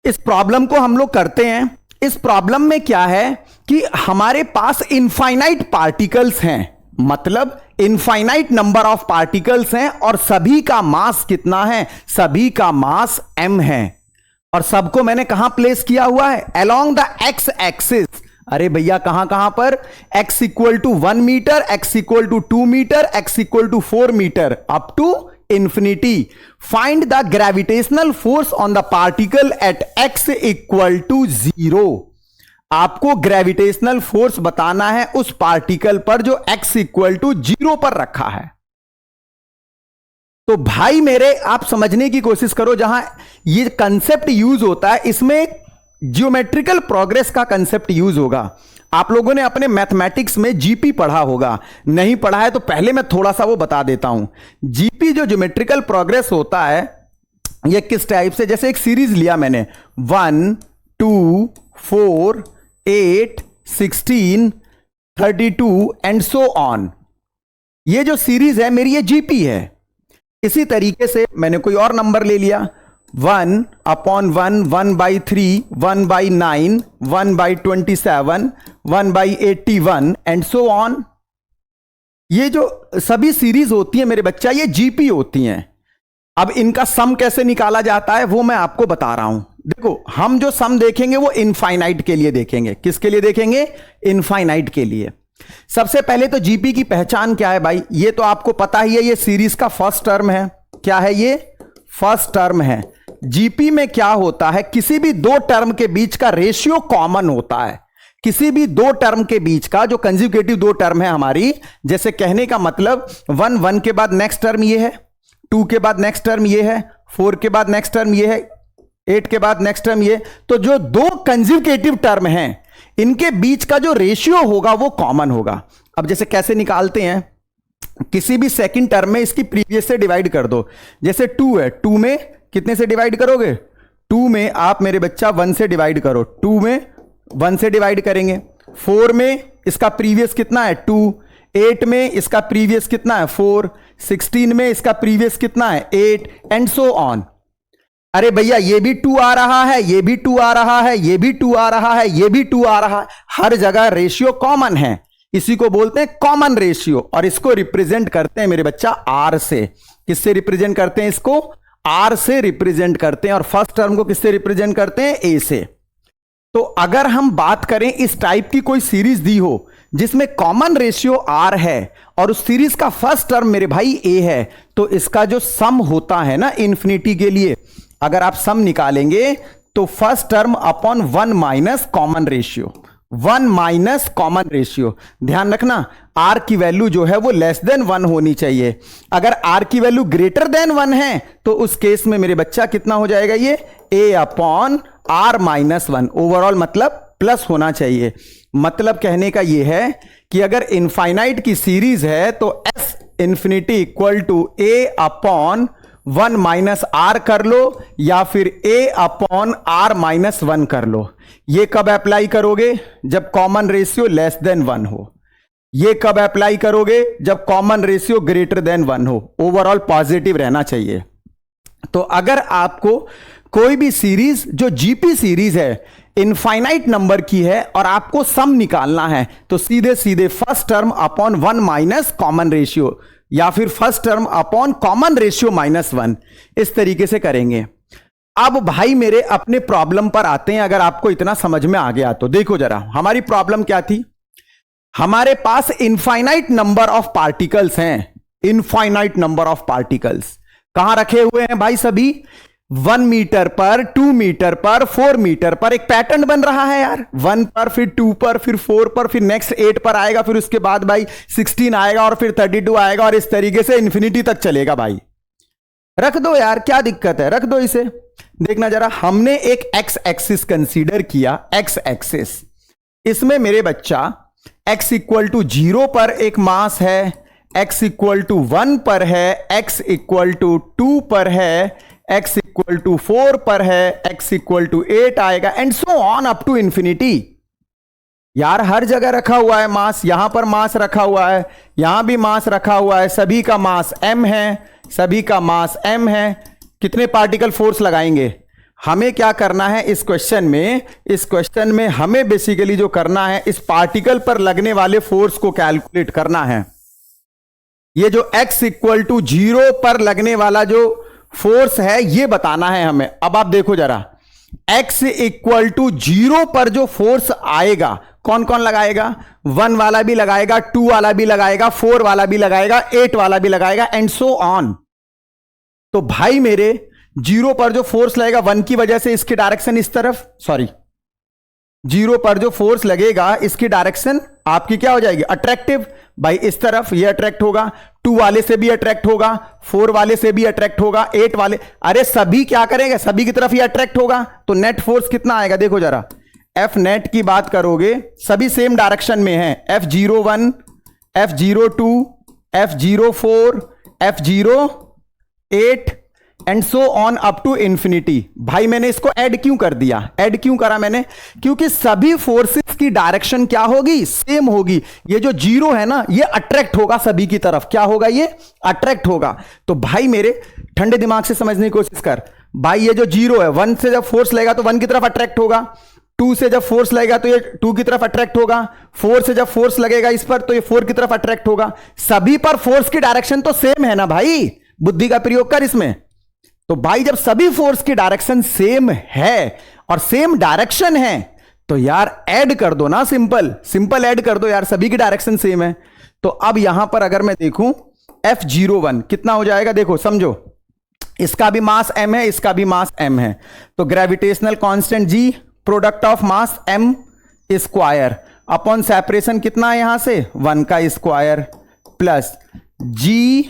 इस प्रॉब्लम को हम लोग करते हैं। इस प्रॉब्लम में क्या है कि हमारे पास इनफाइनाइट पार्टिकल्स हैं, मतलब इनफाइनाइट नंबर ऑफ पार्टिकल्स हैं और सभी का मास कितना है, सभी का मास m है और सबको मैंने कहां प्लेस किया हुआ है, अलोंग द एक्स एक्सिस। अरे भैया कहां कहां पर, x equal to 1 metre, x equal to 2 metre, x equal to 4 metre up to infinity. Find the gravitational force on the particle at x equal to 0। आपको gravitational force बताना है उस particle पर जो x इक्वल टू 0 पर रखा है। तो भाई मेरे आप समझने की कोशिश करो, जहां ये कंसेप्ट यूज होता है इसमें ज्योमेट्रिकल प्रोग्रेस का कंसेप्ट यूज होगा। आप लोगों ने अपने मैथमेटिक्स में जीपी पढ़ा होगा, नहीं पढ़ा है तो पहले मैं थोड़ा सा वो बता देता हूं। जीपी जो ज्योमेट्रिकल प्रोग्रेस होता है ये किस टाइप से, जैसे एक सीरीज लिया मैंने 1 2 4 8 16 32 एंड सो ऑन। ये जो सीरीज है मेरी ये जीपी है। इसी तरीके से मैंने कोई और नंबर ले लिया 1 अपॉन 1, 1/3, 1/9, 1/27, 1/81 एंड सो ऑन। ये जो सभी सीरीज होती है मेरे बच्चा ये जीपी होती हैं। अब इनका सम कैसे निकाला जाता है वो मैं आपको बता रहा हूं। देखो हम जो सम देखेंगे वो इनफाइनाइट के लिए देखेंगे। किसके लिए देखेंगे, इनफाइनाइट के लिए। सबसे पहले तो जीपी की पहचान क्या है भाई, ये तो आपको पता ही है, ये सीरीज का फर्स्ट टर्म है। क्या है ये, फर्स्ट टर्म है। जीपी में क्या होता है, किसी भी दो टर्म के बीच का रेशियो कॉमन होता है। किसी भी दो टर्म के बीच का जो कंज्यूगेटिव दो टर्म है हमारी, जैसे कहने का मतलब 1 के बाद नेक्स्ट टर्म ये है, 2 के बाद नेक्स्ट टर्म ये है, 4 के बाद नेक्स्ट टर्म ये है, 8 के बाद नेक्स्ट टर्म ये। तो जो दो कंज्यूगेटिव टर्म हैं इनके बीच का जो रेशियो होगा वो कॉमन होगा। अब जैसे कैसे निकालते हैं, किसी भी सेकंड टर्म में इसकी प्रीवियस से डिवाइड कर दो। जैसे 2 है, 2 में कितने से डिवाइड करोगे, 2 में आप मेरे बच्चा 1 से डिवाइड करो, 2 में 1 से डिवाइड करेंगे। 4 में इसका प्रीवियस कितना है 2, 8 में इसका प्रीवियस कितना है 4, 16 में इसका प्रीवियस कितना है 8 एंड सो ऑन। अरे भैया ये भी 2 आ रहा है, ये भी 2 आ रहा है, ये भी 2 आ रहा है, ये भी 2 आ रहा है, हर जगह रेशियो कॉमन है। इसी को बोलते हैं कॉमन रेशियो और इसको रिप्रेजेंट करते हैं मेरे बच्चा आर से। किससे रिप्रेजेंट करते हैं इसको, आर से रिप्रेजेंट करते हैं। और फर्स्ट टर्म को किससे रिप्रेजेंट करते हैं, ए से। तो अगर हम बात करें इस टाइप की कोई सीरीज दी हो जिसमें कॉमन रेशियो आर है और उस सीरीज का फर्स्ट टर्म मेरे भाई ए है, तो इसका जो सम होता है ना इंफिनिटी के लिए, अगर आप सम निकालेंगे तो first term upon 1 minus common ratio, 1 minus common ratio. ध्यान रखना आर की वैल्यू जो है वो लेस देन 1 होनी चाहिए। अगर आर की वैल्यू ग्रेटर देन 1 है तो उस केस में मेरे बच्चा कितना हो जाएगा, ये ए अपॉन आर माइनस 1। ओवरऑल मतलब प्लस होना चाहिए। मतलब कहने का ये है कि अगर इनफाइनाइट की सीरीज है तो S infinity equal to a upon 1 minus r कर लो या फिर ए अपॉन आर माइनस 1 कर लो। ये कब अप्लाई करोगे, जब कॉमन रेशियो लेस देन 1 हो। ये कब अप्लाई करोगे, जब कॉमन रेशियो ग्रेटर देन 1 हो। ओवरऑल पॉजिटिव रहना चाहिए। तो अगर आपको कोई भी सीरीज जो जीपी सीरीज है इनफाइनाइट नंबर की है और आपको सम निकालना है तो सीधे सीधे first term upon 1 minus common ratio या फिर first term upon common ratio minus 1, इस तरीके से करेंगे। अब भाई मेरे अपने प्रॉब्लम पर आते हैं। अगर आपको इतना समझ में आ गया तो देखो जरा हमारी प्रॉब्लम क्या थी। हमारे पास इनफाइनाइट नंबर ऑफ पार्टिकल्स हैं, इनफाइनाइट नंबर ऑफ पार्टिकल्स कहां रखे हुए हैं भाई, सभी 1 मीटर पर, 2 मीटर पर, 4 मीटर पर। एक पैटर्न बन रहा है यार, 1 पर, फिर 2 पर, फिर 4 पर, फिर नेक्स्ट 8 पर आएगा, फिर उसके बाद भाई 16 आएगा और फिर 32 आएगा और इस तरीके से इंफिनिटी तक चलेगा भाई। रख दो यार, क्या दिक्कत है, रख दो इसे। देखना जरा, हमने एक एक्स एक्सिस कंसीडर किया, एक्स एक्सिस। इसमें मेरे बच्चा x इक्वल टू 0 पर एक मास है, x इक्वल टू 1 पर है, x इक्वल टू 2 पर है, x इक्वल टू 4 पर है, x इक्वल टू 8 आएगा and so on up to infinity. यार हर जगह रखा हुआ है मास, यहां पर मास रखा हुआ है, यहां भी मास रखा हुआ है, सभी का मास m है, सभी का मास m है। कितने पार्टिकल फोर्स लगाएंगे, हमें क्या करना है इस क्वेश्चन में हमें बेसिकली जो करना है, इस पार्टिकल पर लगने वाले फोर्स को कैलकुलेट करना है। ये जो x इक्वल टू 0 पर लगने वाला जो फोर्स है ये बताना है हमें। अब आप देखो जरा, x इक्वल टू 0 पर जो फोर्स आएगा कौन कौन लगाएगा? 1 वाला भी लगाएगा, 2 वाला भी लगाएगा, 4 वाला भी लगाएगा, 8 वाला भी लगाएगा, एंड सो ऑन। तो भाई मेरे 0 पर जो फोर्स लगेगा 1 की वजह से इसकी डायरेक्शन इस तरफ, 0 पर जो फोर्स लगेगा इसकी डायरेक्शन आपकी क्या हो जाएगी? अट्रैक्टिव। भाई इस तरफ ये अट्रैक्ट होगा, 2 वाले से भी अट्रैक्ट होगा, 4 वाले से भी अट्रैक्ट होगा, 8 वाले, अरे सभी क्या करेंगे? सभी की तरफ ये अट्रैक्ट होगा। तो नेट फोर्स कितना आएगा? देखो जरा, एफ नेट की बात करोगे, सभी सेम डायरेक्शन में है, F01, F02, F04, F08 and so on up to infinity. भाई मैंने इसको ऐड क्यों कर दिया? ऐड क्यों करा मैंने? क्योंकि सभी फोर्सेस की डायरेक्शन क्या होगी? सेम होगी। ये जो 0 है ना, ये अट्रैक्ट होगा सभी की तरफ। क्या होगा? ये अट्रैक्ट होगा। तो भाई मेरे ठंडे दिमाग से समझने की कोशिश कर। भाई ये जो 0 है, 1 से जब फोर्स लगेगा तो 1 की तरफ अट्रैक्ट होगा, 2 से जब फोर्स लगेगा तो ये 2 की तरफ अट्रैक्ट होगा, 4 से जब फोर्स लगेगा इस पर तो ये 4 की तरफ अट्रैक्ट होगा। सभी पर फोर्स की डायरेक्शन तो सेम है ना भाई, बुद्धि का प्रयोग कर इसमें। तो भाई जब सभी फोर्स की डायरेक्शन सेम है और सेम डायरेक्शन है तो यार ऐड कर दो ना, सिंपल ऐड कर दो यार, सभी की डायरेक्शन सेम है। तो अब यहां पर अगर मैं देखूं F01 कितना हो जाएगा? देखो समझो, इसका भी मास m है, इसका भी मास m है, तो gravitational constant g product of mass m square upon separation कितना है यहां से? 1 का स्क्वायर प्लस g,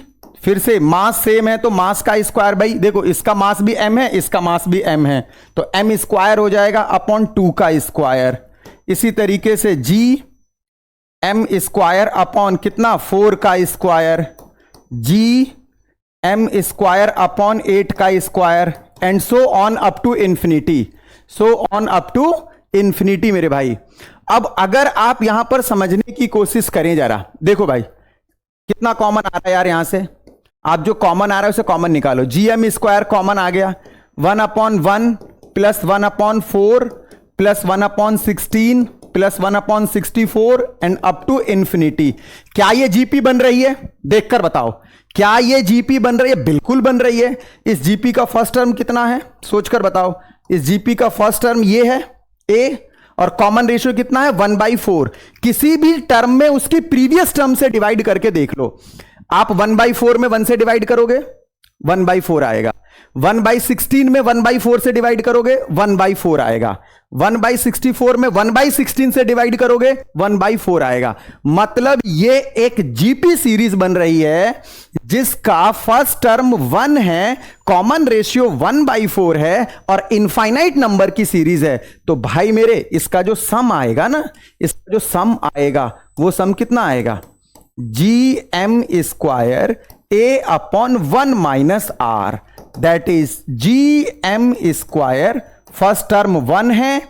फिर से मास सेम है तो मास का स्क्वायर। भाई देखो इसका मास भी m है, इसका मास भी m है, तो m स्क्वायर हो जाएगा अपॉन 2 का स्क्वायर। इसी तरीके से g m स्क्वायर अपॉन कितना? 4 का square, g m square upon 8 का square, and so on up to infinity, so on up to infinity मेरे भाई। अब अगर आप यहां पर समझने की कोशिश करें जरा, देखो भाई कितना कॉमन आ रहा है यार, यहां से आप जो कॉमन आ रहा है उसे कॉमन निकालो। जी एम स्क्वायर कॉमन आ गया, 1/1 plus 1/4 plus 1/16 plus 1/64 and up to infinity. क्या ये जीपी बन रही है? देखकर बताओ, क्या ये जीपी बन रही है? बिल्कुल बन रही है। इस जीपी का फर्स्ट टर्म कितना है? सोचकर बताओ। इस जीपी का फर्स्ट टर्म ये है a, और कॉमन रेशियो कितना है? 1/4। किसी भी टर्म में उसकी प्रीवियस टर्म से डिवाइड करके देख लो। आप 1/4 में 1 से डिवाइड करोगे 1/4 आएगा, 1/16 में 1/4 से डिवाइड करोगे 1/4 आएगा, 1/64 में 1/16 से डिवाइड करोगे 1/4 आएगा। मतलब ये एक जीपी सीरीज बन रही है जिसका फर्स्ट टर्म 1 है, कॉमन रेशियो 1/4 है और इनफाइनाइट नंबर की सीरीज है। तो भाई मेरे इसका जो सम आएगा ना, इसका जो सम आएगा वो सम कितना आएगा? G M square a upon 1 minus r, that is G M square. First term 1 है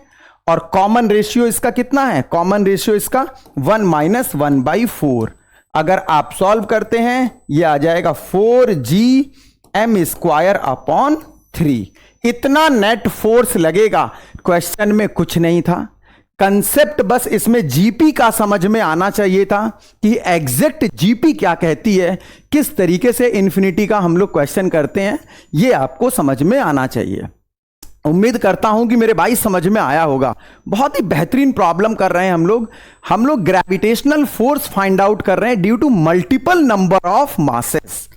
और कॉमन रेशियो इसका कितना है? कॉमन रेशियो इसका 1 माइनस 1/4। अगर आप सॉल्व करते हैं ये आ जाएगा 4g m² अपॉन 3। इतना नेट फोर्स लगेगा। क्वेश्चन में कुछ नहीं था, कंसेप्ट बस इसमें जीपी का समझ में आना चाहिए था कि एग्जैक्ट जीपी क्या कहती है, किस तरीके से इन्फिनिटी का हम लोग क्वेश्चन करते हैं, ये आपको समझ में आना चाहिए। उम्मीद करता हूं कि मेरे भाई समझ में आया होगा। बहुत ही बेहतरीन प्रॉब्लम कर रहे हैं हम लोग ग्रेविटेशनल फोर्स फाइंड आउट कर रहे हैं due to multiple number of masses.